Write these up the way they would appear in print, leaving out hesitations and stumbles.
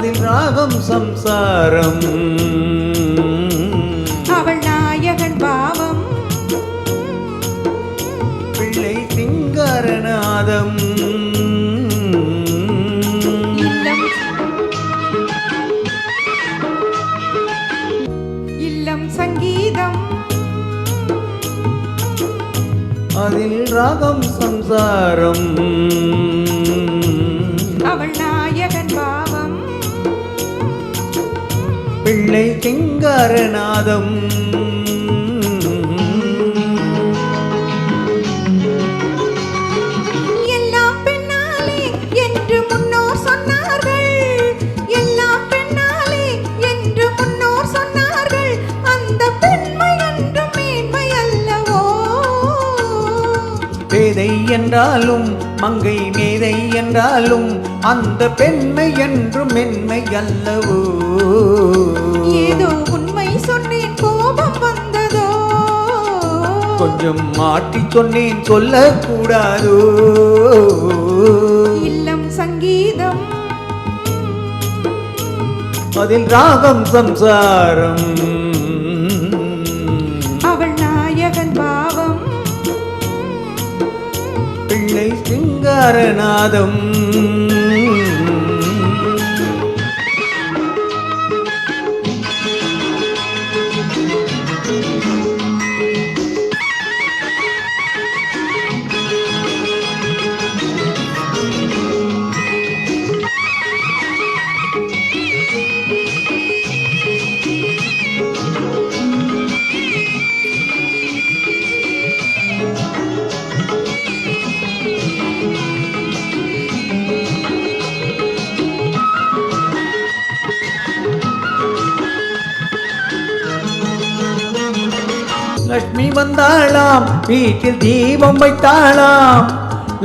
அதில் ராகம் சம்சாரம் அவள் நாயகன் பாவம் பிள்ளை சிங்காரநாதம் இல்லம் சங்கீதம் அதில் ராகம் சம்சாரம் அவள் நாயகன் பாவம் பிள்ளை சிங்காரநாதம் எல்லாம் பெண்ணாலே என்று முன்னோர் சொன்னார்கள் எல்லாம் பெண்ணாலே என்று முன்னோர் சொன்னார்கள் அந்த பெண்மை என்றும் மேன்மை அல்லவோ பேதை என்றாலும் மங்கை மேதை என்றாலும் அந்த பெண்மை என்றும் மென்மை அல்லவோ ஏதோ உண்மை சொன்னேன் கோபம் வந்ததோ கொஞ்சம் மாற்றி சொன்னேன் சொல்லக்கூடாதோ இல்லம் சங்கீதம் அதில் ராகம் சம்சாரம் அவள் நாயகன் பாவம் பிள்ளை சிங்காரநாதம் லக்ஷ்மி வந்தாளாம் வீட்டில் தீபம் வைத்தாளாம்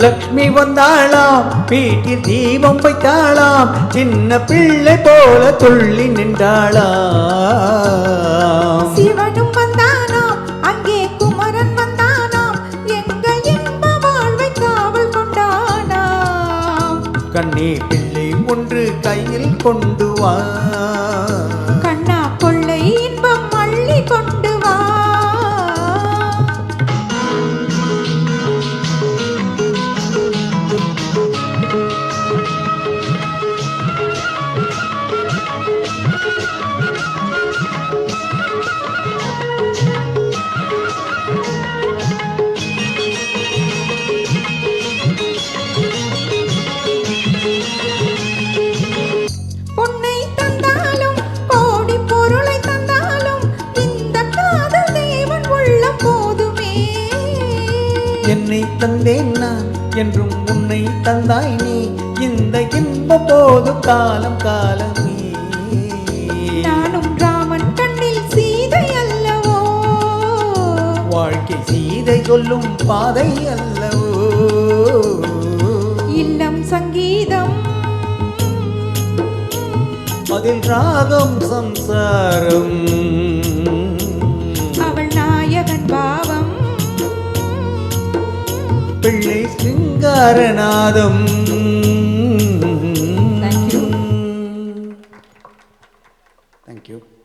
லக்ஷ்மி வந்தாளாம் வீட்டில் தீபம் வைத்தாளாம் சின்ன பிள்ளை போல துள்ளி நின்றாளாம் சிவனும் வந்தானாம் அங்கே குமரன் வந்தானாம் எங்கள் இன்ப வாழ்வை காவல் கொண்டானாம் கண்ணே பிள்ளை ஒன்று கையில் கொண்டு வா கண்ணா கொள்ளை இன்பம் அள்ளி கொண்டு வா பொன்னை தந்தாலும் கோடி பொருளை தந்தாலும் இந்த காதல் தேவன் உள்ள போதுமே என்னை தந்தேன் நான் என்றும் உன்னை தந்தாய் நீ இந்த இன்ப போது காலம் காலமே நானும் ராமன் கண்ணில் சீதை அல்லவோ வாழ்க்கை சீதை சொல்லும் பாதை அல்லவோ இல்லம் சங்கீதம் அதில் ராகம் சம்சாரம் அவள் நாயகன் பாவம் பிள்ளை சிங்காரநாதம் Thank you. Thank you.